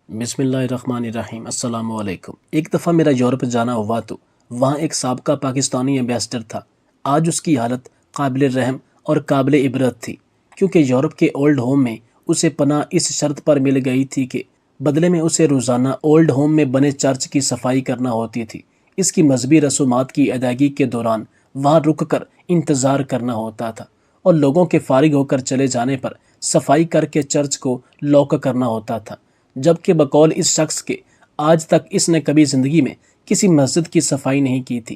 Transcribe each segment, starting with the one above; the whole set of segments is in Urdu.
بسم اللہ الرحمن الرحیم۔ السلام علیکم۔ ایک دفعہ میرا یورپ جانا ہوا تو وہاں ایک سابقہ پاکستانی ایمبیسڈر تھا۔ آج اس کی حالت قابل رحم اور قابل عبرت تھی، کیونکہ یورپ کے اولڈ ہوم میں اسے پناہ اس شرط پر مل گئی تھی کہ بدلے میں اسے روزانہ اولڈ ہوم میں بنے چرچ کی صفائی کرنا ہوتی تھی۔ اس کی مذہبی رسومات کی ادائیگی کے دوران وہاں رک کر انتظار کرنا ہوتا تھا، اور لوگوں کے فارغ ہو کر چلے جانے پر صفائی کر کے چرچ کو لاک کرنا ہوتا تھا۔ جبکہ بقول اس شخص کے آج تک اس نے کبھی زندگی میں کسی مسجد کی صفائی نہیں کی تھی۔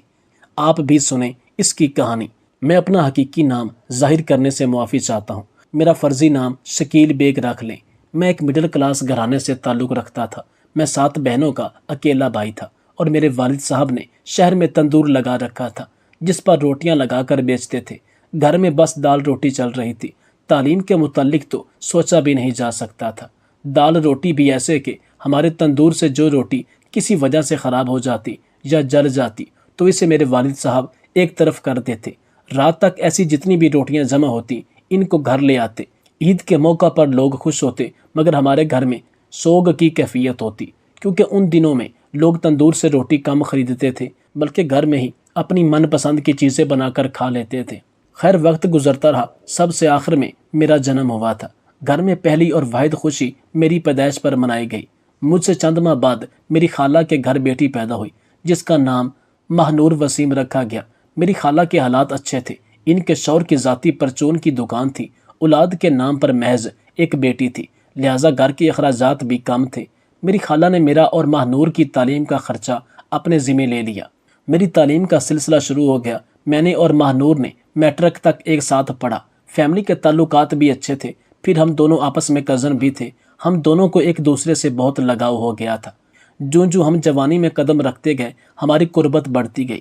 آپ بھی سنیں اس کی کہانی۔ میں اپنا حقیقی نام ظاہر کرنے سے معافی چاہتا ہوں۔ میرا فرضی نام شکیل بیگ رکھ لیں۔ میں ایک مڈل کلاس گھرانے سے تعلق رکھتا تھا۔ میں 7 بہنوں کا اکیلا بھائی تھا، اور میرے والد صاحب نے شہر میں تندور لگا رکھا تھا جس پر روٹیاں لگا کر بیچتے تھے۔ گھر میں بس دال روٹی چل رہی تھی۔ تعلیم کے متعلق تو سوچا بھی نہیں جا سکتا تھا۔ دال روٹی بھی ایسے کہ ہمارے تندور سے جو روٹی کسی وجہ سے خراب ہو جاتی یا جل جاتی تو اسے میرے والد صاحب ایک طرف کر دیتے۔ رات تک ایسی جتنی بھی روٹیاں جمع ہوتی ان کو گھر لے آتے۔ عید کے موقع پر لوگ خوش ہوتے، مگر ہمارے گھر میں سوگ کی کیفیت ہوتی، کیونکہ ان دنوں میں لوگ تندور سے روٹی کم خریدتے تھے، بلکہ گھر میں ہی اپنی من پسند کی چیزیں بنا کر کھا لیتے تھے۔ خیر، وقت گزرتا رہا۔ سب سے آخر میں میرا جنم ہوا تھا۔ گھر میں پہلی اور واحد خوشی میری پیدائش پر منائی گئی۔ مجھ سے چند ماہ بعد میری خالہ کے گھر بیٹی پیدا ہوئی، جس کا نام ماہنور وسیم رکھا گیا۔ میری خالہ کے حالات اچھے تھے۔ ان کے شوہر کی ذاتی پرچون کی دکان تھی۔ اولاد کے نام پر محض ایک بیٹی تھی، لہٰذا گھر کے اخراجات بھی کم تھے۔ میری خالہ نے میرا اور ماہنور کی تعلیم کا خرچہ اپنے ذمہ لے لیا۔ میری تعلیم کا سلسلہ شروع ہو گیا۔ میں نے اور ماہنور نے میٹرک تک ایک ساتھ پڑھا۔ فیملی کے تعلقات بھی اچھے تھے۔ پھر ہم دونوں آپس میں کزن بھی تھے۔ ہم دونوں کو ایک دوسرے سے بہت لگاؤ ہو گیا تھا۔ جو ہم جوانی میں قدم رکھتے گئے، ہماری قربت بڑھتی گئی۔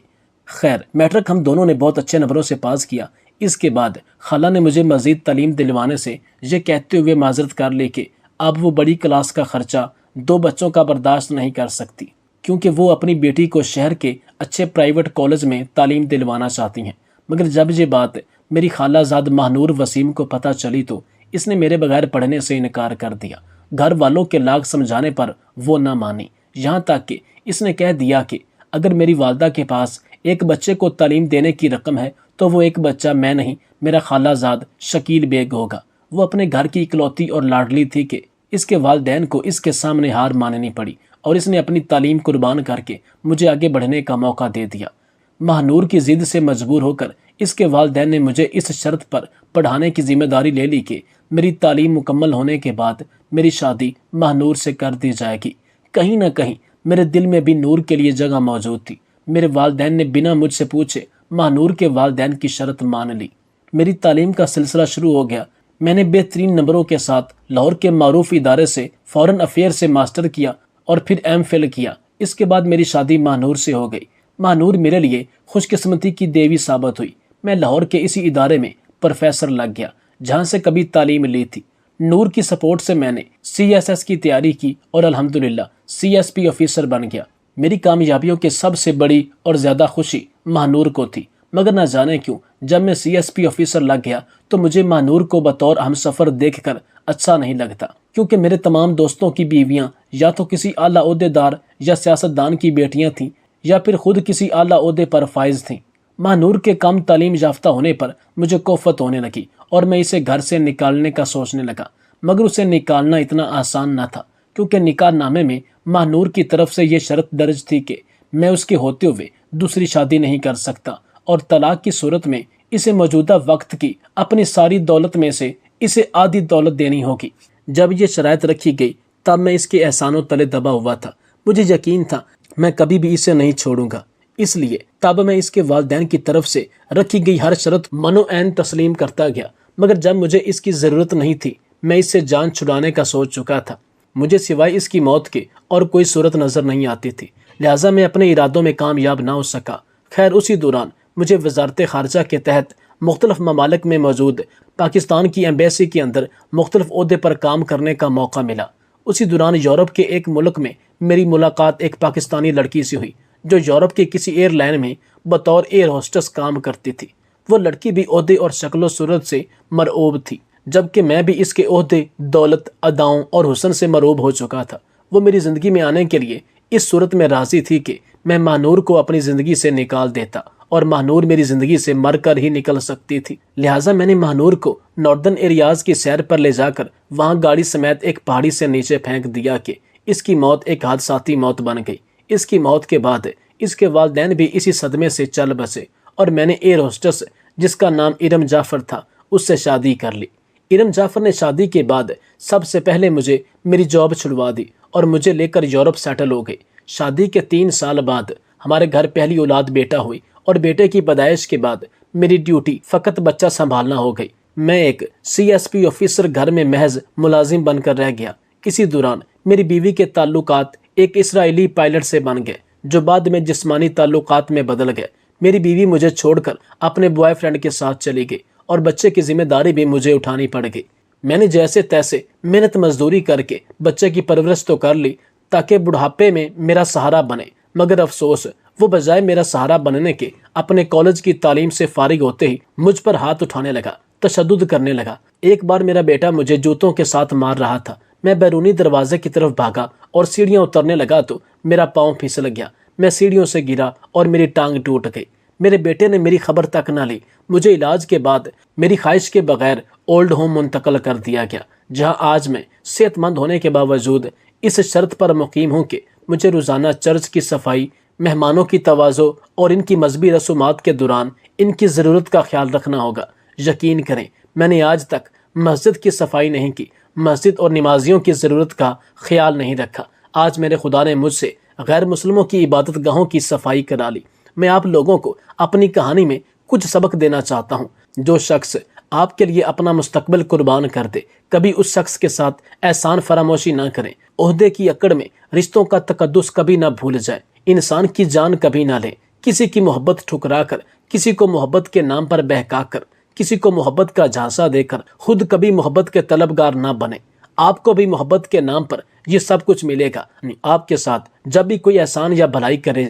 خیر، میٹرک ہم دونوں نے بہت اچھے نمبروں سے پاس کیا۔ اس کے بعد خالہ نے مجھے مزید تعلیم دلوانے سے یہ کہتے ہوئے معذرت کر لی کہ اب وہ بڑی کلاس کا خرچہ 2 بچوں کا برداشت نہیں کر سکتی، کیونکہ وہ اپنی بیٹی کو شہر کے اچھے پرائیویٹ کالج میں تعلیم دلوانا چاہتی ہیں۔ مگر جب یہ بات میری خالہ زاد ماہنور وسیم کو پتہ چلی تو اس نے میرے بغیر پڑھنے سے انکار کر دیا۔ گھر والوں کے لاکھ سمجھانے پر وہ نہ مانی، یہاں تک کہ اس نے کہہ دیا کہ اگر میری والدہ کے پاس ایک بچے کو تعلیم دینے کی رقم ہے تو وہ ایک بچہ میں نہیں، میرا خالہ زاد شکیل بیگ ہوگا۔ وہ اپنے گھر کی اکلوتی اور لاڈلی تھی کہ اس کے والدین کو اس کے سامنے ہار ماننی پڑی، اور اس نے اپنی تعلیم قربان کر کے مجھے آگے بڑھنے کا موقع دے دیا۔ ماہنور کی ضد سے مجبور ہو کر اس کے والدین نے مجھے اس شرط پر پڑھانے کی ذمہ داری لے لی کہ میری تعلیم مکمل ہونے کے بعد میری شادی ماہنور سے کر دی جائے گی۔ کہیں نہ کہیں میرے دل میں بھی نور کے لیے جگہ موجود تھی۔ میرے والدین نے بنا مجھ سے پوچھے ماہنور کے والدین کی شرط مان لی۔ میری تعلیم کا سلسلہ شروع ہو گیا۔ میں نے بہترین نمبروں کے ساتھ لاہور کے معروف ادارے سے فورن افیئر سے ماسٹر کیا اور پھر ایم فل کیا۔ اس کے بعد میری شادی ماہنور سے ہو گئی۔ ماہنور میرے لیے خوش قسمتی کی دیوی ثابت ہوئی۔ میں لاہور کے اسی ادارے میں پروفیسر لگ گیا جہاں سے کبھی تعلیم لی تھی۔ نور کی سپورٹ سے میں نے CSS کی تیاری کی اور الحمدللہ CSP آفیسر بن گیا۔ میری کامیابیوں کے سب سے بڑی اور زیادہ خوشی ماہنور کو تھی، مگر نہ جانے کیوں جب میں CSP آفیسر لگ گیا تو مجھے ماہنور کو بطور ہمسفر دیکھ کر اچھا نہیں لگتا، کیونکہ میرے تمام دوستوں کی بیویاں یا تو کسی اعلیٰ عہدیدار یا سیاستدان کی بیٹیاں تھیں یا پھر خود کسی اعلیٰ عہدے پر فائز تھیں۔ ماہنور کے کم تعلیم یافتہ ہونے پر مجھے کوفت ہونے لگی اور میں اسے گھر سے نکالنے کا سوچنے لگا، مگر اسے نکالنا اتنا آسان نہ تھا، کیونکہ نکاح نامے میں ماہنور کی طرف سے یہ شرط درج تھی کہ میں اس کے ہوتے ہوئے دوسری شادی نہیں کر سکتا، اور طلاق کی صورت میں اسے موجودہ وقت کی اپنی ساری دولت میں سے اسے آدھی دولت دینی ہوگی۔ جب یہ شرائط رکھی گئی تب میں اس کے احسانوں تلے دبا ہوا تھا۔ مجھے یقین تھا میں کبھی بھی اسے نہیں چھوڑوں گا، اس لیے تب میں اس کے والدین کی طرف سے رکھی گئی ہر شرط منو عین تسلیم کرتا گیا۔ مگر جب مجھے اس کی ضرورت نہیں تھی، میں اس سے جان چھڑانے کا سوچ چکا تھا۔ مجھے سوائے اس کی موت کے اور کوئی صورت نظر نہیں آتی تھی، لہٰذا میں اپنے ارادوں میں کامیاب نہ ہو سکا۔ خیر، اسی دوران مجھے وزارت خارجہ کے تحت مختلف ممالک میں موجود پاکستان کی ایمبیسی کے اندر مختلف عہدے پر کام کرنے کا موقع ملا۔ اسی دوران یورپ کے ایک ملک میں میری ملاقات ایک پاکستانی لڑکی سے ہوئی جو یورپ کے کسی ایئر لائن میں بطور ایئر ہوسٹس کام کرتی تھی۔ وہ لڑکی بھی عہدے اور شکل و صورت سے مرعوب تھی، جبکہ میں بھی اس کے عہدے، دولت، اداؤں اور حسن سے مرعوب ہو چکا تھا۔ وہ میری زندگی میں آنے کے لیے اس صورت میں راضی تھی کہ میں ماہنور کو اپنی زندگی سے نکال دیتا اور ماہنور میری زندگی سے مر کر ہی نکل سکتی تھی۔ لہٰذا میں نے ماہنور کو ناردرن ایریاز کی سیر پر لے جا کر وہاں گاڑی سمیت ایک پہاڑی سے نیچے پھینک دیا کہ اس کی موت ایک حادثاتی موت بن گئی۔ اس کی موت کے بعد اس کے والدین بھی اسی صدمے سے چل بسے اور میں نے ایئر ہوسٹس جس کا نام ارم جعفر تھا اس سے شادی کر لی۔ ارم جعفر نے شادی کے بعد سب سے پہلے مجھے میری جاب چھڑوا دی اور مجھے لے کر یورپ سیٹل ہو گئی۔ شادی کے 3 سال بعد ہمارے گھر پہلی اولاد بیٹا ہوئی اور بیٹے کی پیدائش کے بعد میری ڈیوٹی فقط بچہ سنبھالنا ہو گئی۔ میں ایک CSP آفیسر گھر میں محض ملازم بن کر رہ گیا۔ اسی دوران میری بیوی کے تعلقات ایک اسرائیلی پائلٹ سے بن گئے جو بعد میں جسمانی تعلقات میں بدل گئے۔ میری بیوی مجھے چھوڑ کر اپنے بوائے فرینڈ کے ساتھ چلی گئی اور بچے کی ذمہ داری بھی مجھے اٹھانی پڑ گئی۔ میں نے جیسے تیسے محنت مزدوری کر کے بچے کی پرورش تو کر لی تاکہ بڑھاپے میں میرا سہارا بنے، مگر افسوس وہ بجائے میرا سہارا بننے کے اپنے کالج کی تعلیم سے فارغ ہوتے ہی مجھ پر ہاتھ اٹھانے لگا، تشدد کرنے لگا۔ ایک بار میرا بیٹا مجھے جوتوں کے ساتھ مار رہا تھا۔ میں بیرونی دروازے کی طرف بھاگا اور سیڑھیاں اترنے لگا تو میرا پاؤں پھسل گیا۔ میں سیڑھیوں سے گرا اور میری ٹانگ ٹوٹ گئی۔ میرے بیٹے نے میری خبر تک نہ لی۔ مجھے علاج کے بعد میری خواہش کے بغیر اولڈ ہوم منتقل کر دیا گیا، جہاں آج میں صحت مند ہونے کے باوجود اس شرط پر مقیم ہوں کہ مجھے روزانہ چرچ کی صفائی، مہمانوں کی تواضع اور ان کی مذہبی رسومات کے دوران ان کی ضرورت کا خیال رکھنا ہوگا۔ یقین کریں میں نے آج تک مسجد کی صفائی نہیں کی، مسجد اور نمازیوں کی ضرورت کا خیال نہیں رکھا۔ آج میرے خدا نے مجھ سے غیر مسلموں کی عبادت گاہوں کی صفائی کرا لی۔ میں آپ لوگوں کو اپنی کہانی میں کچھ سبق دینا چاہتا ہوں۔ جو شخص آپ کے لیے اپنا مستقبل قربان کر دے، کبھی اس شخص کے ساتھ احسان فراموشی نہ کریں۔ عہدے کی اکڑ میں رشتوں کا تقدس کبھی نہ بھول جائیں۔ انسان کی جان کبھی نہ لیں۔ کسی کی محبت ٹھکرا کر، کسی کو محبت کے نام پر بہکا کر، کسی کو محبت کا جھانسا دے کر خود کبھی محبت کے طلبگار نہ بنے۔ آپ کو بھی محبت کے نام پر یہ سب کچھ ملے گا۔ آپ کے ساتھ جب بھی کوئی احسان یا بھلائی کرے،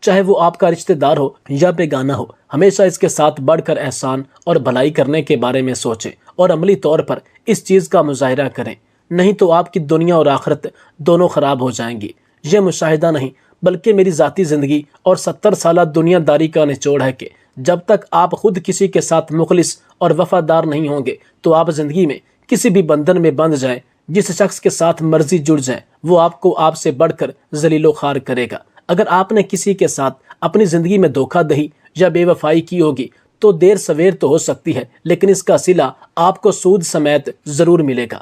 چاہے وہ آپ کا رشتہ دار ہو یا بیگانہ ہو، ہمیشہ اس کے ساتھ بڑھ کر احسان اور بھلائی کرنے کے بارے میں سوچیں اور عملی طور پر اس چیز کا مظاہرہ کریں، نہیں تو آپ کی دنیا اور آخرت دونوں خراب ہو جائیں گی۔ یہ مشاہدہ نہیں بلکہ میری ذاتی زندگی اور 70 سالہ دنیا داری کا نچوڑ ہے کہ جب تک آپ خود کسی کے ساتھ مخلص اور وفادار نہیں ہوں گے تو آپ زندگی میں کسی بھی بندھن میں بندھ جائیں، جس شخص کے ساتھ مرضی جڑ جائیں وہ آپ کو آپ سے بڑھ کر ذلیل و خوار کرے گا۔ اگر آپ نے کسی کے ساتھ اپنی زندگی میں دھوکہ دہی یا بے وفائی کی ہوگی تو دیر سویر تو ہو سکتی ہے، لیکن اس کا صلہ آپ کو سود سمیت ضرور ملے گا۔